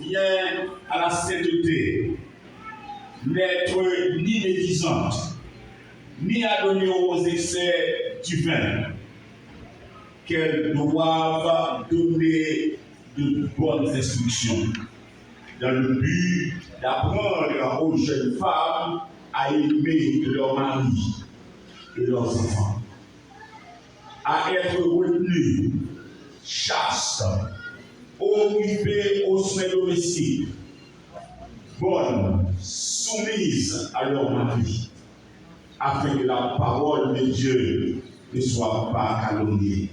vient à la sainteté, n'être ni médisante, ni adonnée aux excès du vin, qu'elles doivent donner de bonnes instructions dans le but d'apprendre aux jeunes femmes à aimer leur mari et leurs enfants, à être retenues, chastes, occupées aux soins domestiques, bonnes, soumises à leur mari, afin que la parole de Dieu ne soit pas calomniée.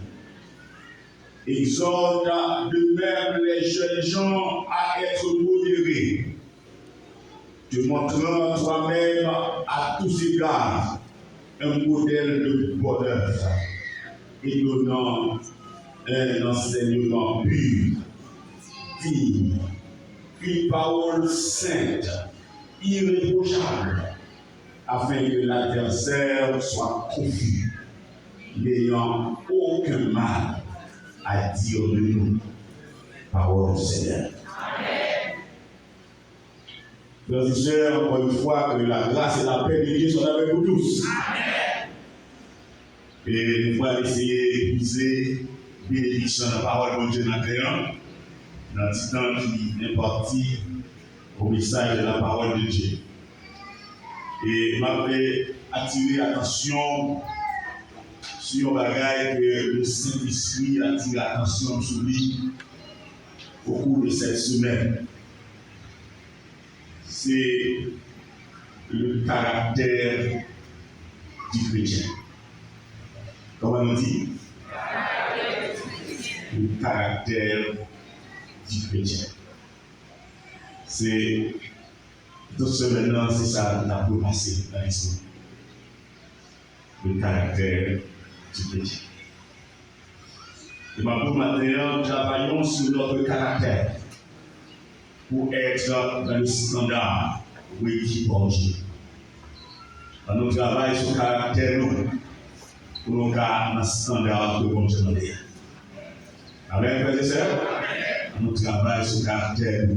Exhorte de même les jeunes gens à être modérés, te montrant toi-même à tous égards un modèle de bonheur et donnant un enseignement pur, digne, une parole sainte, irréprochable, afin que l'adversaire soit confus, n'ayant aucun mal à dire de nous. Parole du Seigneur. Frères et sœurs, encore une fois, que la grâce et la paix de Dieu soient avec vous tous. Amen. Et nous allons essayer d'épuiser bénédiction de la parole de Dieu dans le temps qui est parti au message de la parole de Dieu. Et m'avait attiré l'attention sur un bagage que le Saint-Esprit a attiré l'attention sur lui au cours de cette semaine. C'est le caractère du chrétien. Comment on dit? Le caractère du chrétien. C'est toute semaine, c'est ça qu'on a pu passer dans l'histoire. Le caractère du chrétien. Et maintenant, nous travaillons sur notre caractère pour être dans le standard requis par Dieu. Nous travaillons sur le caractère pour nous garder dans le standard que Dieu nous donne. Amen, frères et sœurs. Nous travaillons sur le caractère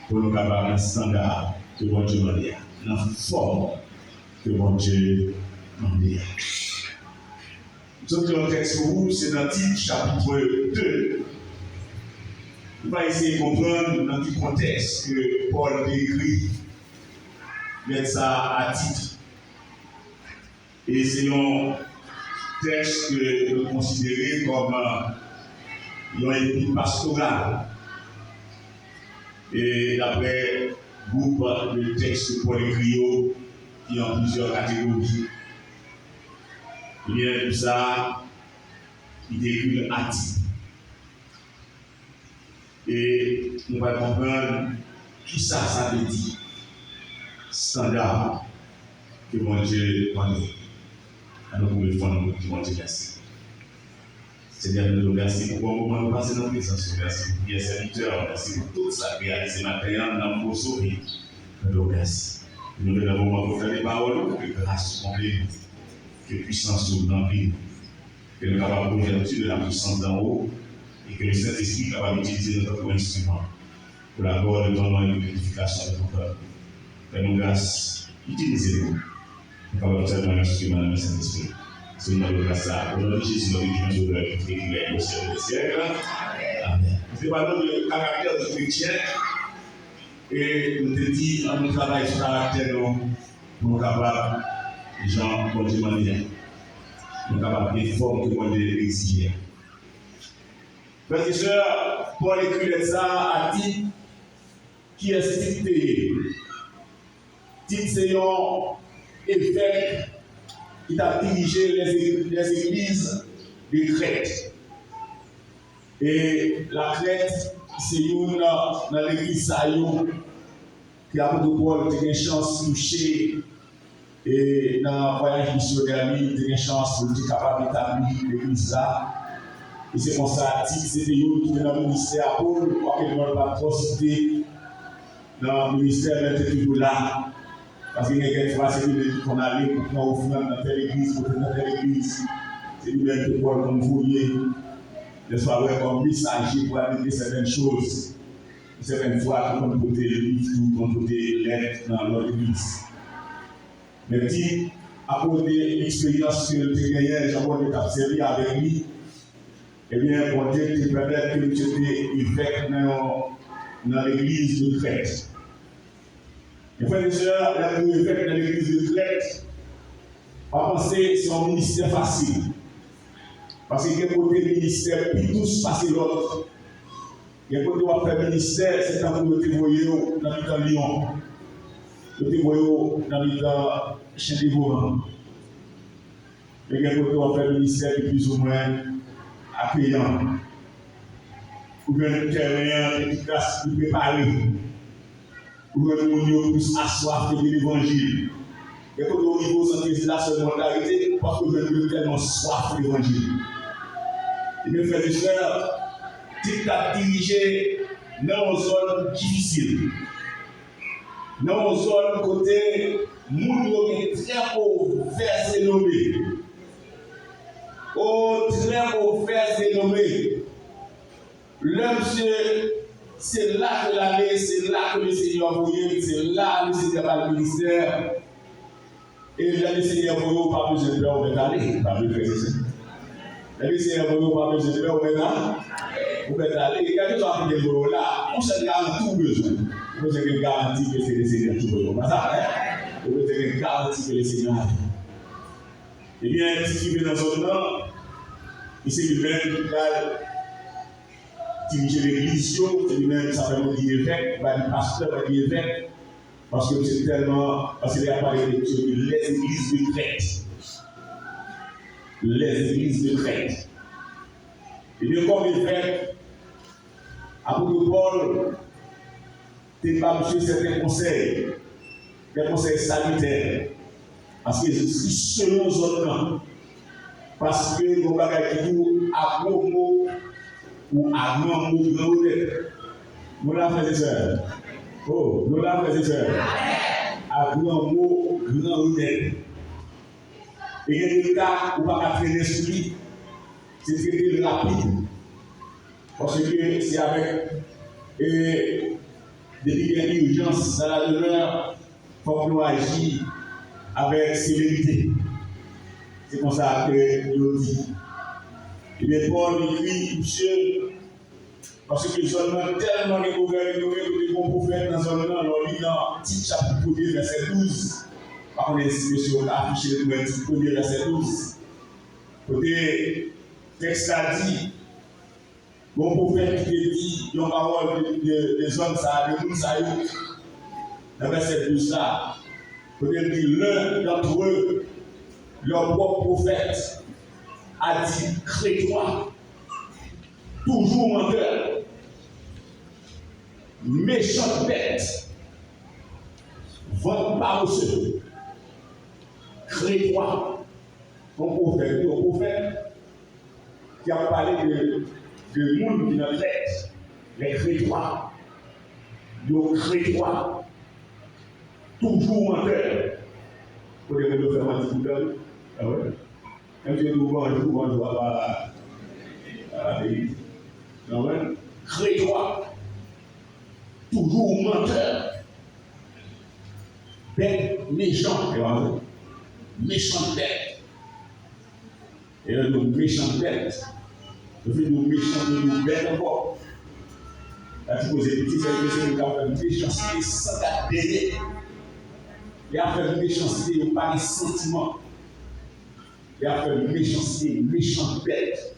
pour nous garder dans le standard que Dieu nous donne. Dans la forme que Dieu nous donne. Nous avons un texte pour vous, c'est dans Tite chapitre 2. On va essayer de comprendre dans quel contexte que Paul décrit, mettre ça à titre. Et c'est un texte que nous considérons comme un épître pastoral. Et d'après le groupe de textes que Paul écrit, qui ont plusieurs catégories. Il y a tout ça, il décrit à titre. Et nous allons comprendre qui ça veut dire. Standard que mon Dieu connaît. Alors, nous pouvons faire notre mon Dieu merci. Seigneur, nous vous remercions pour le moment nous passer dans la présence. Merci pour bien serviteur. Merci pour tout ça réalisé maintenant dans vos sourires. Nous vous remercions. Nous venons au moment pour faire des paroles, que grâce complète, que puissance soit dans la vie, que nous avons l'ouverture de la puissance d'en haut. Et que le Saint-Esprit soit capable d'utiliser notre instrument pour la gloire de ton nom et de l'édification de ton peuple. Fais-nous grâce, utilisez-nous. Nous avons observé l'instrument de notre Saint-Esprit. C'est une nouvelle grâce à au nom de Jésus, notre Dieu, de la vie qui est au ciel des siècles. Amen. Nous parlons du caractère du chrétien et nous te dit, on nous travaille sur le caractère pour nous capables, les gens, pour Dieu, nous capables de formes que nous exige. Frères et sœurs, Paul écrit ça à Tite, qui est Tite. Tite, c'est un évêque qui a dirigé les églises de Crète. Et la Crète, c'est une dans l'église Sayon qui a pour Paul une chance de toucher. Et dans le voyage missionnaire, il a une chance de être capable d'établir l'église là. Et c'est comme ça, c'est des gens qui sont dans le ministère Paul, pour qu'ils ne pas trop citer dans le ministère, mais toujours là. Parce qu'il y a quelques fois, c'est lui qu'on allait pour prendre offrande dans telle église, pour dans telle église. C'est lui-même qui Paul comme voyez, le soir comme messager pour appliquer certaines choses. certaines fois, on peut porter le livre, on peut porter lettres dans notre église. Mais petit, à cause de l'expérience que tu as gagnée, j'ai observé avec lui, eh bien, bon Dieu te permet que tu étais évêque dans l'église de Crète. Mes frères et sœurs, la évêque dans l'église de Crète, pas penser que c'est un ministère facile. Parce qu'il y a un côté ministère, puis tous passer l'autre. Il y a un côté où on fait ministère, c'est un peu de voyer dans le Lyon. De voyer dans le chien de Vauban. Il y a un côté où on fait ministère plus ou moins accueillant. Ou bien un terrain efficace pour préparer. Ou bien un monde plus assoiffé de l'évangile. Il y a un côté au niveau de la solidarité, parce que je veux tellement soif de l'évangile. Et mes frères et sœurs, tu as dirigé dans une zone difficile. Dans une zone côté, nous très pauvres, versés nommés. Oh, très pauvres, versés nommés. L'homme, c'est là que l'année, c'est là que le Seigneur a envoyé, c'est là que le Seigneur a le ministère. Et là, le Seigneur a envoyé, pas besoin de faire, on va aller, pas besoin de faire. Et c'est un peu pas besoin de faire, vous pouvez aller. Il y a des gens qui sont là, on se garantit tout besoin. Vous avez une garantie que c'est le Seigneur tout besoin. Pas ça, hein? Vous avez une garantie que le Seigneur a. Eh bien, si tu viens dans son nom, il s'est lui-même qui dirige l'église, c'est lui-même, ça fait mon dire évêque, le pasteur va dire évêque, parce que c'est tellement, parce qu'il a parlé de les églises de Crète. Les églises de Crète. Et bien, comme évêque, apôtre Paul, tu n'es pas monsieur certains conseils, des conseils sanitaires, parce que je suis selon zone, parce que nos bagages qui nous à gros mots ou à grand mot, grand honnête. Nous l'avons fait, sœurs. Oh, nous l'avons fait, sœurs. À grand mot, grand honnête. Et il y a des cas où on ne peut pas traîner l'esprit, c'est traité rapide. Parce que c'est avec des urgences dans la demeure, il faut que nous agissions avec sévérité. C'est comme ça que nous dit. Et bien, Paul écrit, monsieur, parce que les hommes ont tellement de bons prophètes dans un moment, on lit dans le petit chapitre 1er, verset 12. Par contre, monsieur, on a affiché le petit 1er, verset 12. Côté texte a dit, bon prophète qui dit, il y a une parole des hommes, ça, des gens, ça, dans verset 12 là, côté dit, l'un d'entre eux, leur propre prophète, a dit, crée-toi, toujours menteur, méchante bête, vente par ceux, crée-toi, ton prophète, qui a parlé de monde qui n'a pas les crée-toi, donc crée-toi, toujours menteur, pour les gens faire un petit peu. Ah ouais? Quand tu es nouveau, je vois pas à la vérité. Non, ouais? Crée-toi. Toujours menteur. Bête, méchant. Méchante bête. Et là, nous, méchante bête. Le fait de nous méchant, de nous bête encore. Là, tu poses des petits c'est le cas de méchanceté sans délai. Et après, méchanceté, il n'y a pas de sentiment. Et après, méchanceté, méchante bête.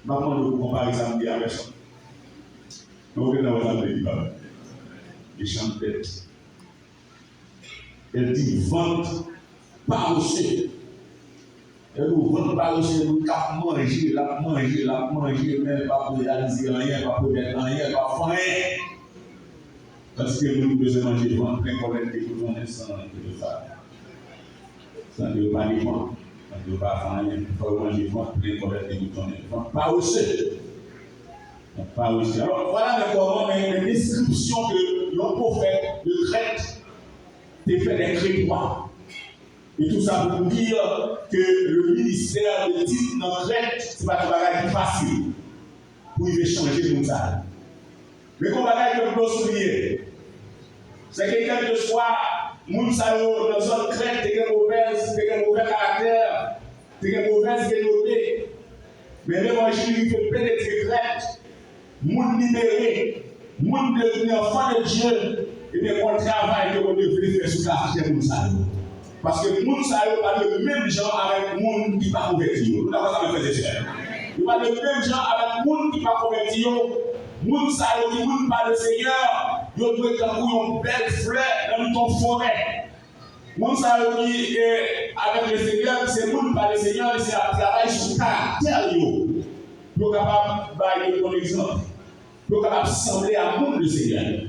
Maman, nous comparons ça avec la personne. Donc, on va vous appeler pas. Méchante bête. Elle dit vente par aussi. Elle nous vend par aussi, nous cap manger, la manger, même pas pour réaliser rien, pas pour mettre rien, pas faire rien. Parce que nous devons manger vente, plein problème de tout le monde sans de ça. Sans de pas de vente. On ne peut pas faire rien, il faut manger vente, plein problème de tout le monde. Pas aussi. Pas aussi. Alors voilà comment une description de nos prophètes de Crète est fait des Crétois. Et tout ça pour dire que le ministère de titre dans Crète, ce n'est pas un bagage facile pour y changer comme ça. Mais comme bagaille que nous souligner, c'est que quel que soit, moun sa yo dans zone crête, t'es un mauvais caractère, t'es un mauvais développé. Mais l'évangile fait pénétrer crête, moun libéré, moun devenu enfant de Dieu, et bien qu'on travaille que vous devez faire sur le caractère moun sa yo. Parce que moun sa yo pas le même genre avec moun qui pas converti. Nous n'avons pas fait des choses. Il pas le même genre avec moun qui pas converti. Moun sa yo qui moun pas le Seigneur, yo doit être une belle fleur dans ton forêt. Moun sa yo qui est avec le Seigneur, c'est moun pas le Seigneur, c'est un travail sur le caractère yo. Pour capable de donner un exemple. Pour capable sembler à moun le Seigneur.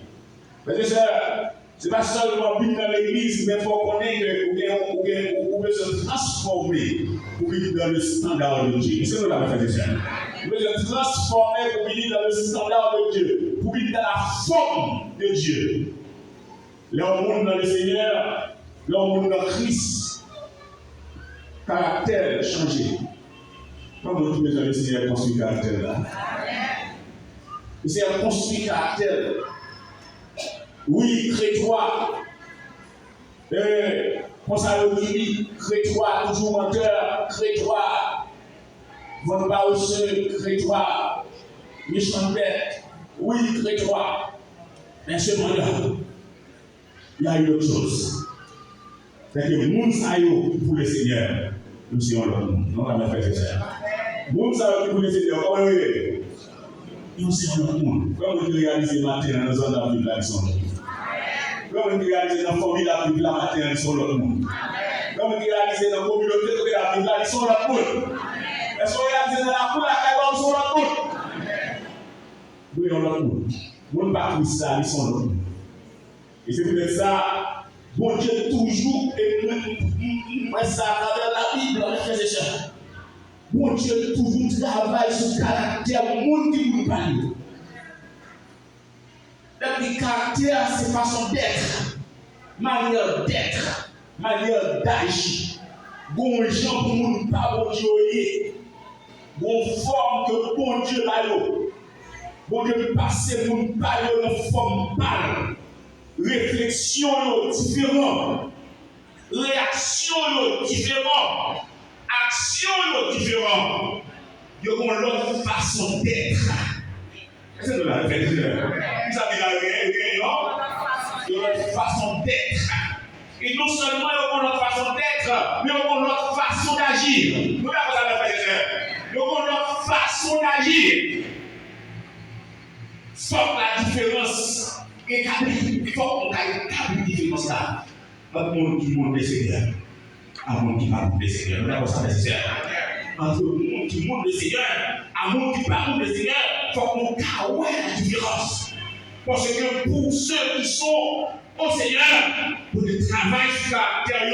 Mais déjà, ce n'est pas seulement vivre dans l'église, mais il faut connaître que vous pouvez se transformer pour vivre dans le standard de Dieu. C'est ce que nous avons fait déjà. Vous pouvez se transformer pour vivre dans le standard de Dieu, pour vivre dans la forme de Dieu. Là, on monte dans le Seigneur, là, on monte dans Christ. Caractère changé. Comment vous pouvez dans le Seigneur construire caractère là? Le Seigneur construit caractère. Oui, crée-toi. Consacre-lui, crée-toi, toujours menteur, crée-toi. Votre paresseux, crée-toi. Méchant bête, oui, crée-toi. Mais cependant, il y a une autre chose. C'est que moun sa yo pour le Seigneur, nous sommes l'autre monde. Non, on a fait ça. Moun sa yo pour le Seigneur, comment vous voyez? Nous sommes l'autre monde. Comment vous réalisez matin dans la zone de la ville là, ils sont l'autre monde. Comme vous réalisez dans la famille la Bible la matin, ils sont l'autre monde. Comme vous réalisez dans la communauté de la Bible, ils sont l'autre monde. Est-ce que vous réalisez dans la cour la caille, ils sont l'autre monde. Nous sommes l'autre monde. Nous ne pas Christ, ils sont l'autre monde. Et c'est peut-être ça, bon Dieu toujours, et moi ça à travers la Bible, on fait ça. Bon Dieu toujours travaille sur le caractère du monde qui nous parle. Le caractère, c'est façon d'être, manière d'être, manière d'agir. Bon gens pour nous pas bon Dieu, bon forme que bon Dieu a eu. Bon Dieu passer pour nous pas une forme pâle. Réflexion différente, réaction différente, action différente. Il y a une autre façon d'être. Est-ce que vous l'avez fait? Vous avez la réunion? Il y a une façon d'être. Et non seulement il y a une autre façon d'être, mais il y a une autre façon d'agir. Vous l'avez fait? Il y a une autre façon d'agir. Faut la différence. Et il faut qu'on ait une différence là. Entre le monde qui monte le Seigneur et le monde qui parle le Seigneur. Nous avons ça nécessaire. Entre le monde qui monte le Seigneur et le monde qui parle le Seigneur, il faut qu'on ait la différence. Parce que pour ceux qui sont au Seigneur, pour le travail sur la terre,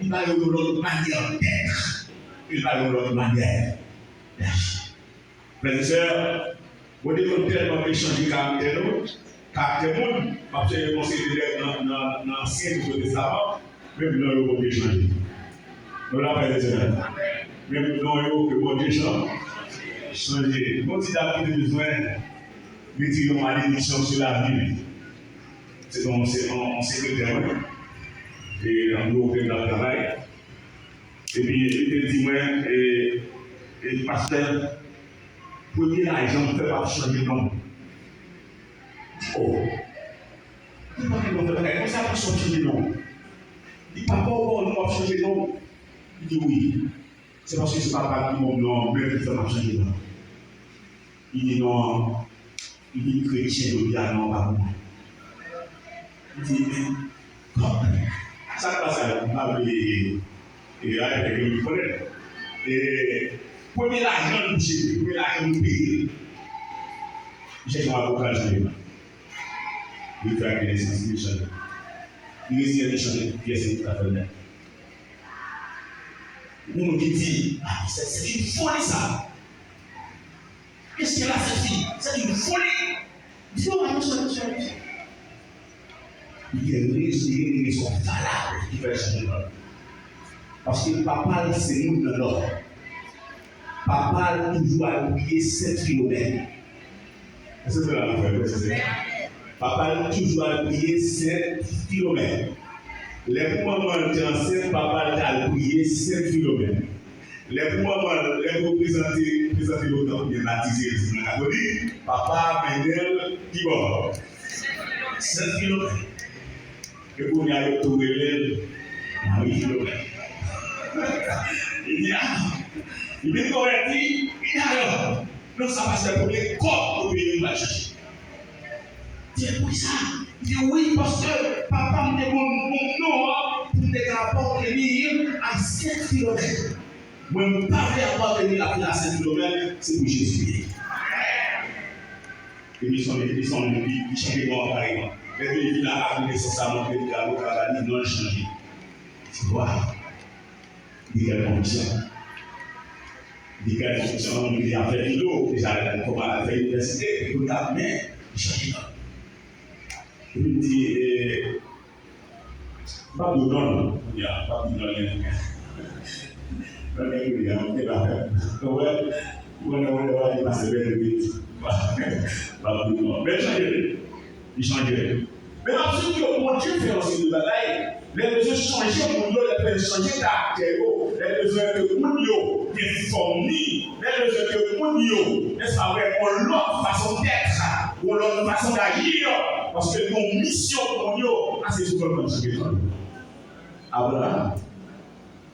il va y avoir une autre manière d'être. Il va y avoir une autre manière d'agir. Frères et sœurs, vous devez tellement échanger caractère. Caractère monde, parce que je considère dans l'Ancien Testament, même dans le monde échangé. Nous l'avons fait même dans le monde échangé. Mon petit David a besoin de tirer une malédiction sur la Bible. C'est en secrétaire. Et on nous fait le travail. Et puis, il dit, et pasteur, pour dire l'argent, on ne peut pas changer de nom. Oh, il ne peut pas changer de nom. Il ne peut pas changer de nom. Il dit oui. C'est parce que ce n'est pas mon nom, mais il ne peut pas changer de nom. Il dit non. Il dit chrétien, il dit non, pas moi. Il dit, mais comment? Ça passe à la et avec le collègue. Et premier l'argent de boucher, premier l'argent de payer. J'ai un avocat, il fait des sensibilités. Il essaie de changer de pièce tout à fait. On qui dit, c'est une folie ça. Qu'est-ce qu'elle a cette fille? C'est une folie. Il dit, il y a une raison valable qui fait changer l'homme. Parce que papa, c'est nous dans l'ordre. Papa toujours à oublier 7 km. Est-ce que c'est la frère? Papa toujours à prier 7 km. Les moments étaient enceinte, papa a prié 7 km. Les moments, les représenter l'autre bien baptisé le catholique, papa Mendel qui va 7 km. Et pour y aller trouver l'aile, 8 km. Il dit, il est converti, il a alors. Non, ça passe pour les corps pour payer la chercher. C'est pour ça. Il dit oui, parce que papa me demande mon nom pour me appartenir à 7 km. Moi, je ne peux pas appartenir à 7 km, c'est pour Jésus. Et ils sont changés carrément. Les deux villes à la naissance à monter, à l'autre, non changé. Tu vois, il y a une condition. Il y a une condition, il y a fait l'eau, déjà, comment elle a fait l'université, et tout ça, mais il change. Et puis il dit, pas de non, il n'y a pas de non, il y a il changerait. Mais ensuite, mon Dieu fait aussi de bataille. Les besoins changer, mon Dieu, les besoins changer caractère, les besoins que mon Dieu est fourni, les besoins que mon Dieu, n'est-ce pas vrai, pour l'autre façon d'être, pour l'autre façon d'agir, parce que mon mission, mon Dieu, c'est souvent comme ça.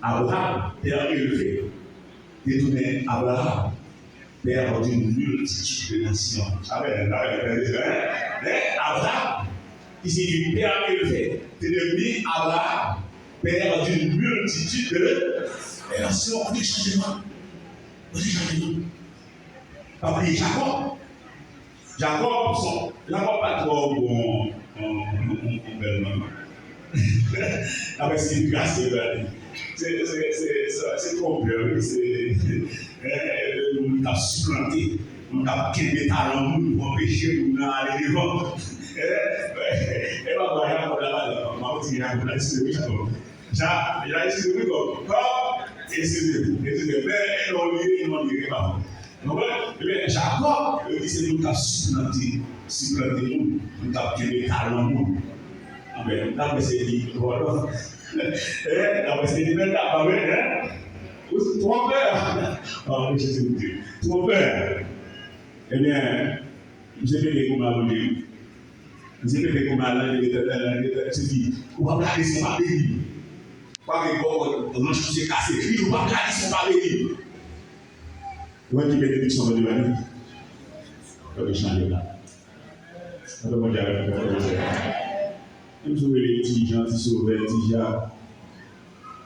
Abraham, père élevé, détourné Abraham, père d'une multitude de nations. Amen. Abraham, qui signifie père élevé, c'est devenu Abraham, père d'une multitude de nations. On dit changement. On dit changement. Papa et Jacob. Jacob, pas trop bon bel nom. Avec signification, c'est trop bien. On a supplanté, on a quitté talent pour empêcher de aller devant. Et pas voir pour la maman qui a pour la distribution. Il a distribué comme excusez-vous, mais non, il pas. Donc, Jacob, il dit c'est nous qui avons supplanté, nous avons quitté talent. Amen. D'après ces livres, voilà. D'après ces livres, trompeur. Oh, Jésus, trompeur. Eh bien, j'ai fait des combats. J'ai fait des combats. Je dis, on va garder son papier. Pas que on s'est cassé. On va garder son papier. Moi qui bénédiction de l'année. Je vais changer là. Je vais changer là. Nous les petits gens qui sont ouverts, petits gens.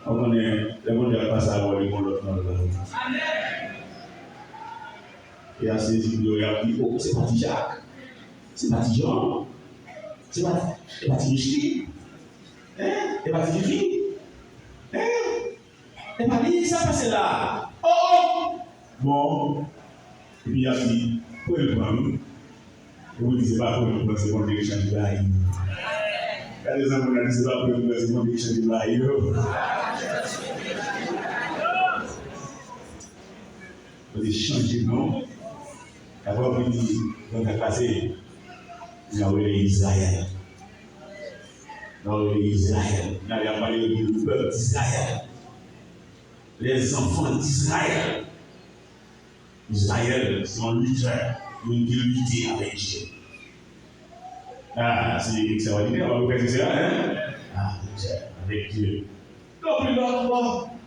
On connaît, les gens ne passent à voir les gens l'autre. Et à ces vidéos, il y a dit, oh, c'est pas Jacques, c'est pas Jean, c'est pas Michel, c'est pas Jiffy, c'est pas lui, ça passe là. Oh! Bon, et puis il y a dit, pour le prendre, et vous dites, c'est pas pour le prendre, c'est pour le changer de la. Il y a des hommes qui disent pas pour le prendre, c'est pour le changer de la. Vous dites, changer de nom. D'abord, vous dites, dans le passé, il y a eu Israël. Dans Israël, il y a parlé du peuple d'Israël. Les enfants d'Israël. Israël, c'est un lutteur, une lutter avec Dieu. Ah, c'est extraordinaire, on va vous faire ça, hein? Ah, avec Dieu. Donc, plus loin,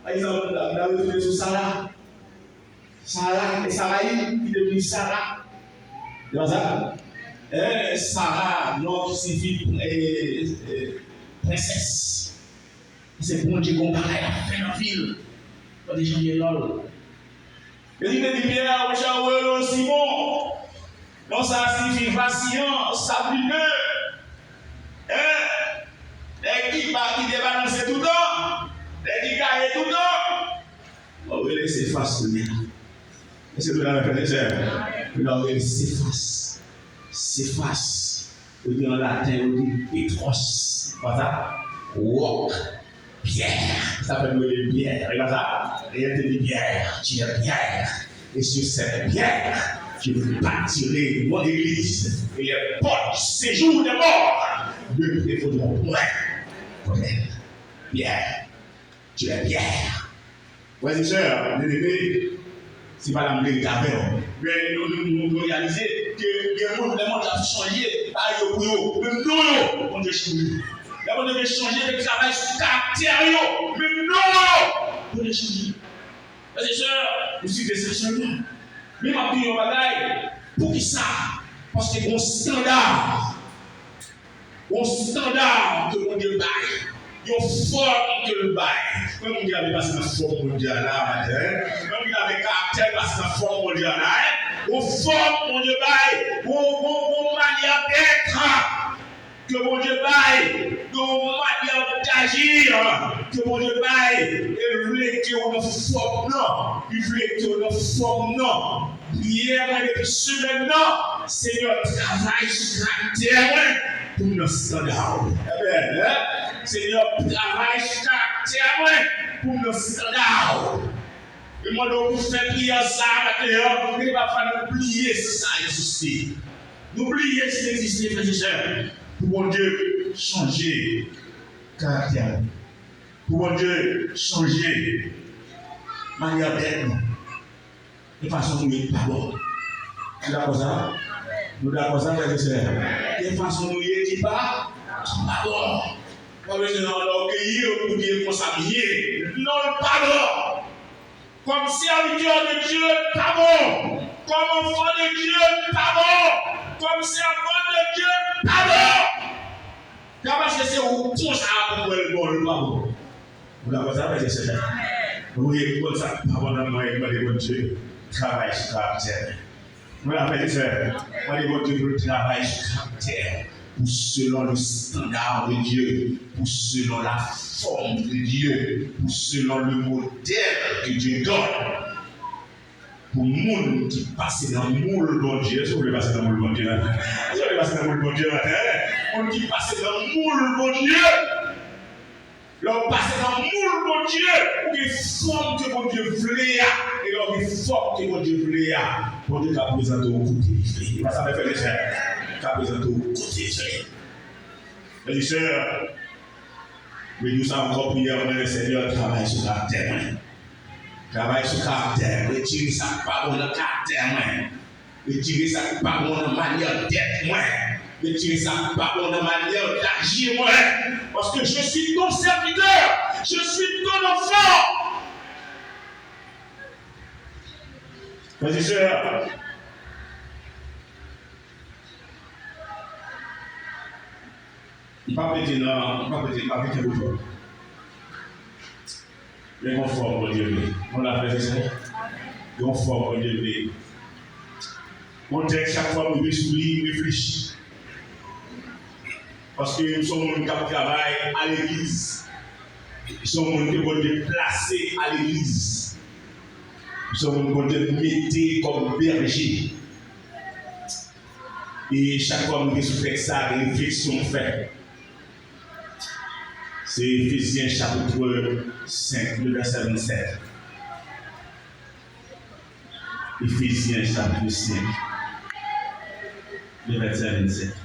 par exemple, la retourné sur Sarah. Sarah et Saraï, qui devient Sarah. C'est pas ça? Sarah, nom qui signifie princesse. C'est bon Dieu comparé à la fin de ville. Pas des gens qui sont il dit Pierre, Jean Simon. Non, ça signifie vacillant, sablonneux. Les qui débalancent tout le temps, les qui gagnent tout le temps. On va laisser face de bien. Est-ce que vous l'avez fait déjà? Vous l'avez s'efface. S'efface. Vous dites en latin, vous dites Petros. Voilà. Walk. Pierre. Ça s'appelle le Pierre. Et là, ça, rien te dit Pierre. Tu es Pierre. Et sur cette pierre, Je bâtirai mon église et les portes du séjour des morts ne prévaudront point comme elle. Pierre, tu es Pierre. Frères et sœurs, bien-aimés, c'est pas la même caverne. Mais nous réalisons que le monde a changé. Mais non, on a changé. La monde devait changer le travail sur caractère. Mais non, on a changé. Frères et sœurs, nous sommes des enseignants. Mais ma vie, on bagaille. Pour qui ça? Parce que mon standard que mon Dieu baille. Il y a forme que le bail. Comme on dit, il avait passé dans la forme mondiale là, comme il avait caractère passé dans la forme mondiale là, on forme mon Dieu bail, on manière d'être que mon Dieu bail, on manière d'agir que mon Dieu bail, il voulait qu'on ait forme non, il voulait qu'on ait forme non. Hier, depuis semaine non, Seigneur travaille sur caractère pour nos standards. Seigneur, travaille sur caractère pour nos standards. Et moi, donc, vous faites prier ça, maintenant, il va falloir oublier ça exister. N'oubliez ce qui existe, frères et sœurs. Pour mon Dieu, changer caractère. Pour mon Dieu, changer manière d'être. De façon où il n'est pas bon. Nous d'accord ça? Nous d'accord ça, frères et sœurs? De façon où il n'est pas bon. Comme si on l'orgueil pour dire qu'on s'habille. Non, pardon. Comme serviteur de Dieu, pardon. Comme enfant de Dieu, pardon. Comme servant de Dieu, pardon. Parce que c'est où tout ça pour le bon, pardon. Vous l'avez ça, frères et sœurs? Oui, comme ça, pardonnement et pas de bon Dieu. Travail sur caractère. Voilà, frères et sœurs. Moi, les bon Dieu pour le travail sur caractère. Pour selon le standard de Dieu, pour selon la forme de Dieu, pour selon le modèle que Dieu donne. Pour le monde qui passe dans le moule bon Dieu, si vous voulez passer dans le moule bon Dieu, si vous voulez passer dans le moule bon Dieu, le monde qui passe dans le moule bon Dieu, l'on passe dans le moule bon Dieu, ou des formes que mon Dieu voulait, et l'on des formes que mon Dieu voulait, pour Dieu qu'a présenté au côté. Ça me fait les chers. Qu'a présenté au côté. Les sœurs, mais nous sommes encore prière, le Seigneur travaille sur caractère. Travaille sur caractère. Retirer ça pas bon caractère. Retirer ça pas bon manière d'être. Retirer ça pas bon manière d'agir. Parce que je suis ton serviteur. Je suis ton enfant. Frères et sœurs, il ne va pas péter non, il ne va pas péter beaucoup. Mais on forme mon Dieu. On l'a fait ça. On forme mon Dieu. On dit chaque fois que nous réfléchissons. Parce que nous sommes gens qui travaillent à l'église. Nous sommes gens qui vont déplacer à l'église. Nous sommes gens qui vont mettre comme berger. Et chaque fois que nous faisons ça, des réflexions faites. C'est Éphésiens chapitre 5, le verset 27. Éphésiens chapitre 5, le verset 27.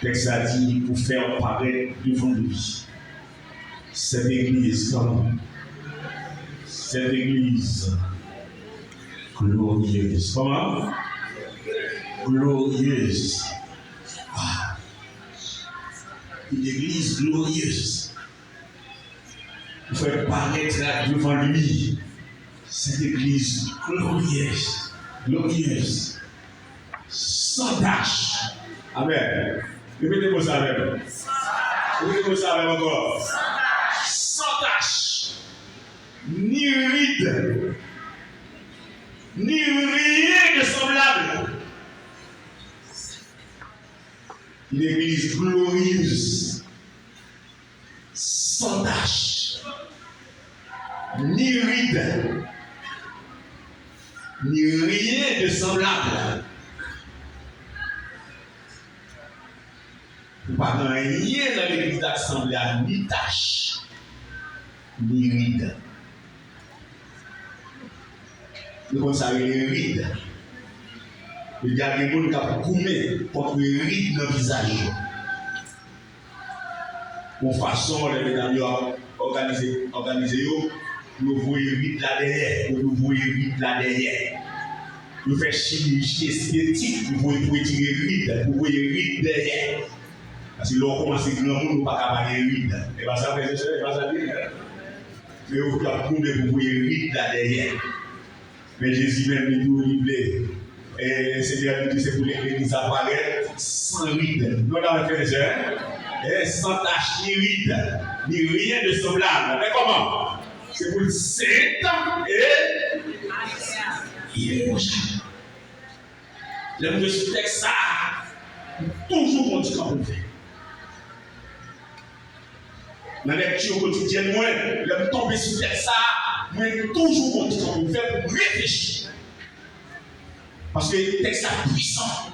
Le texte a dit pour faire paraître devant lui cette église comme cette église glorieuse. Comment? Glorieuse. Une église glorieuse. Vous faites paraître devant lui cette église glorieuse, glorieuse, sans tache. Amen. Répétez-moi ça avec moi. Répétez-moi ça avec encore. Sans tache, ni ride, ni rien de semblable. Une église glorieuse, sans tache, ni ride, ni rien de semblable. Pas dans rien dans l'église d'assemblée, ni tache, ni ride. nous consacrons les rides. Il y a des gens qui ont coupé contre les rides dans le visage. Pour façon, les mesdames organisées, nous voyons rides là derrière, nous voyons rides là derrière. Nous faisons chirurgie esthétique, nous voyons retirer rides, nous voyons rides derrière. Parce que l'on commence à grand monde, nous ne pouvons pas avoir des rides. Et bien ça fait ça, et bien ça dit. Mais vous pouvez vous voyez rides là derrière. Mais Jésus même dit nous libérer. Et Seigneur dit c'est pour l'église apparaître sans rides. Nous avons fait ça, sans tache ni rides, ni rien de semblable. Mais comment? C'est pour le Satan et irréprochable. Le de ce texte, ça, toujours on dit qu'on peut faire. Dans la lecture quotidienne, moi, je tombe sur texte, ça, mais toujours on dit qu'on peut faire pour réfléchir. Parce que le texte est puissant.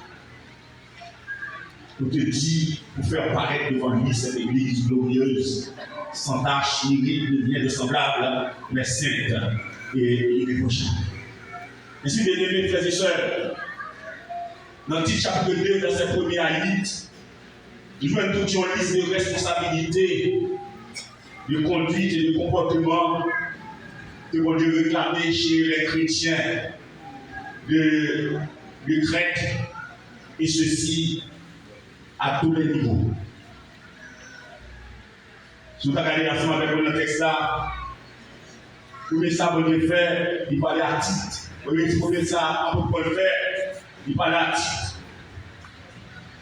On te dit, pour faire paraître devant lui cette église glorieuse, sans tache, ni ride, ni rien de semblable, mais sainte et irréprochable. Ainsi, bien-aimés frères et sœurs, dans le chapitre 2, verset 1 à 8, nous jouons toute une liste de responsabilités, de conduite et de comportement que bon Dieu réclamait chez les chrétiens de Grec, et ceci à tous les niveaux. Si vous regardez ensemble avec le texte là, vous voyez ça, bon Dieu fait, il parlait à titre. Vous voyez ça, à propos de faire, il parlait à titre.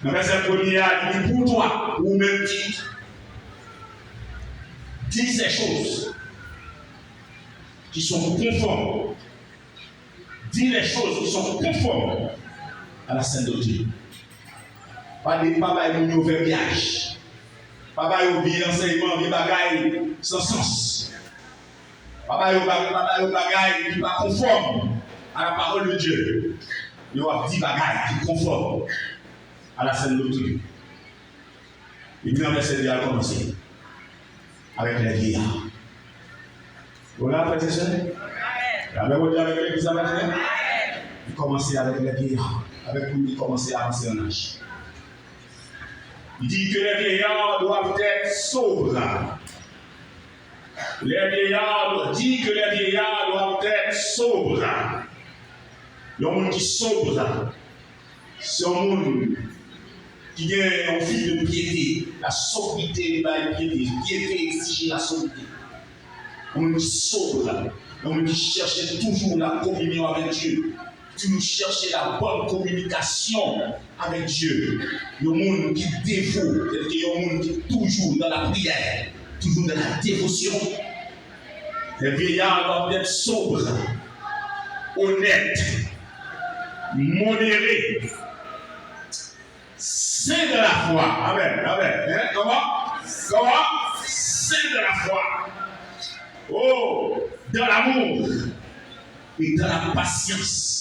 Dans le verset premier, il dit pour toi, ou même titre, dis ces choses qui sont conformes. Dis les choses qui sont conformes à la sainte doctrine. Pas de verbiage. Pas de enseignement, de bagaille sans sens. Pas de bagaille qui n'est pas conforme à la parole de Dieu. Il y a 10 bagailles qui sont conformes à la sainte doctrine. Et puis, on va essayer de commencer avec les vieillards. Voilà, frères et sœurs. Avec l'église maintenant. Il commençait avec les vieillards. Avec nous, il commençait à avancer en âge. Il dit que les vieillards doivent être sobres. Les vieillards dit que les vieillards doivent être sobres. Le monde qui est sobre, c'est un monde qui a envie de piété. La sobriété n'est pas une piété. Piété exige la sobriété. Un monde qui est sobre, un monde qui cherche toujours la communion avec Dieu. Toujours chercher la bonne communication avec Dieu. Le monde qui est dévot, c'est-à-dire le monde qui est toujours dans la prière, toujours dans la dévotion. Les vieillards doivent être sobres, honnêtes, modérés, saints de la foi. Amen, amen. Hein? Comment? Saints de la foi. Oh, dans l'amour et dans la patience.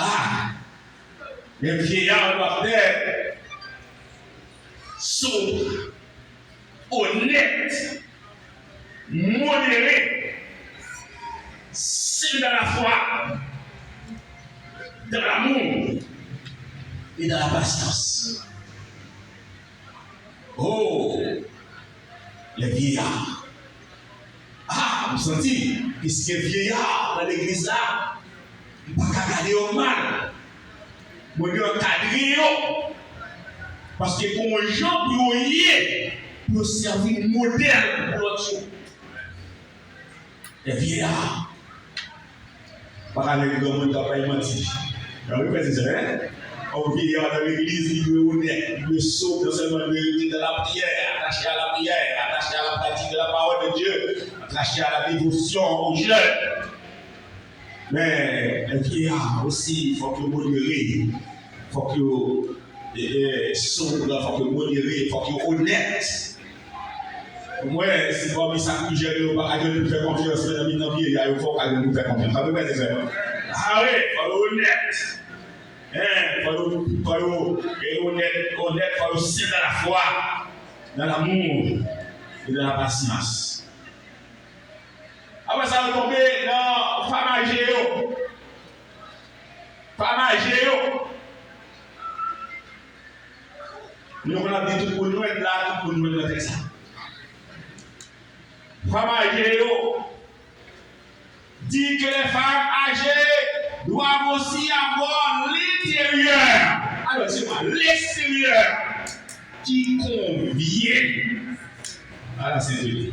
Ah, les vieillards doivent être sobres, honnêtes, modérés, saints dans la foi, dans l'amour et dans la patience. Oh, les vieillards. Ah, vous sentez, qu'est-ce qu'il y a vieillard dans l'église là? Pas qu'à garder au mal. Moi, je cadrer parce que pour les gens pour servir modèle pour l'autre. Les vieillards. Pas avec le monde qui n'a pas menti. C'est ça, hein? Un vieillard dans l'église, il doit honnête, il doit sauver non seulement de la prière, attaché à la prière, attaché à la pratique de la parole de Dieu, attaché à la dévotion aux jeunes. Mais les vieillards aussi, il faut que modéré, il faut que sobre, il faut que modéré, il faut que honnête. Moi, si vous avez ça que j'ai dit, pas nous faire confiance, mais dans le vieillard, il faut que nous faire confiance. Ça veut pas dire ça. Ah oui, il faut honnête. Il faut honnête, il faut aussi dans la foi, dans l'amour et dans la patience. Après ça, vous tombez dans femme âgée. Femme âgée. Nous avons dit tout pour nous être là, tout pour nous être ça. Femme âgée dit que les femmes âgées doivent aussi avoir l'intérieur. Alors, c'est quoi l'extérieur qui convient à la sainteté.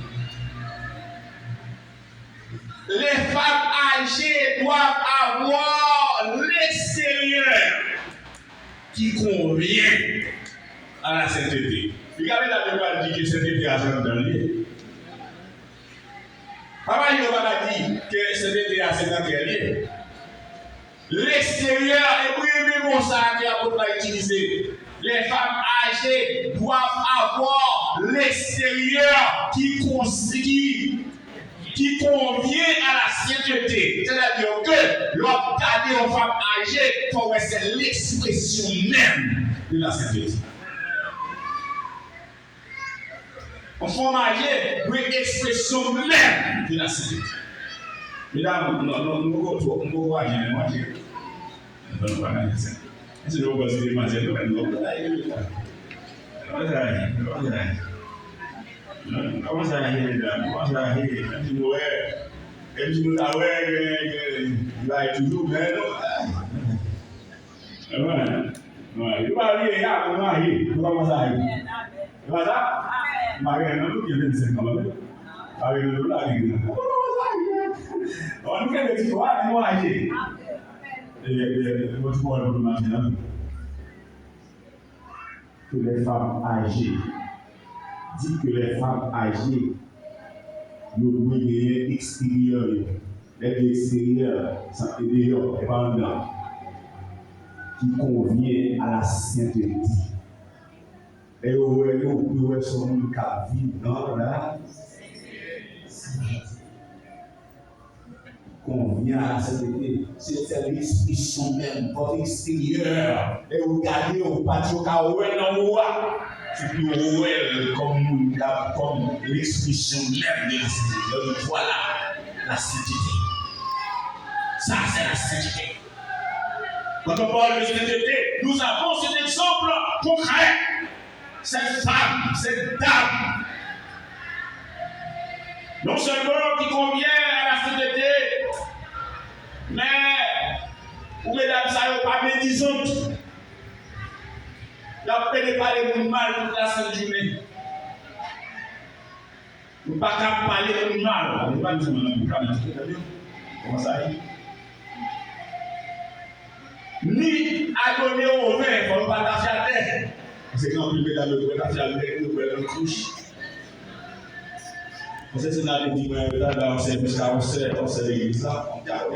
Les femmes âgées doivent avoir l'extérieur qui convient à la sainteté. Regardez la Bible dit que sainteté a dans le lieu. Papa, il va dire que sainteté a dans quel lieu. L'extérieur, et puis même bon ça qu'on va utiliser. Les femmes âgées doivent avoir l'extérieur qui convient à la sainteté. C'est-à-dire que l'homme gardé aux femmes âgées, c'est l'expression même de la sainteté. En femme âgée, oui, l'expression même de la sainteté. Mesdames, nous allons voir, nous allons si vous avez des matières, nous allons comment ça va il va être toujours mais non il va aller là on va aller comment ça arrive voilà Marie non nous qui venons c'est comment avec le là on nous fait des histoires nous aller votre mot de maintenant que les femmes âgées dit que les femmes âgées nous devons gagner extérieur l'extérieur ça fait dehors et pas en dedans qui convient à la sainteté et où son monde qui vit dans la convient à la sainteté. C'est l'expression même, votre extérieur. Et vous regardez au patio, c'est plus comme l'expression même de la sainteté. Voilà la sainteté. Ça, c'est la sainteté. Quand on parle de sainteté, nous avons cet exemple concret. Cette femme, cette dame, non seulement qui convient à la sainteté, mais pour mesdames, ça n'est pas médisante. La paix n'est pas les mal toute la sainte journée. Nous ne pouvons pas parler de mal. Nous ne pouvons pas dire comment ça arrive. Ni à donner au vin, il ne faut pas attacher à terre. C'est quand plus mesdames, nous pouvons attacher à terre, nous pouvons couche. On sait que c'est dans les 10 mois, là, on sait jusqu'à on sait l'église là, on garde.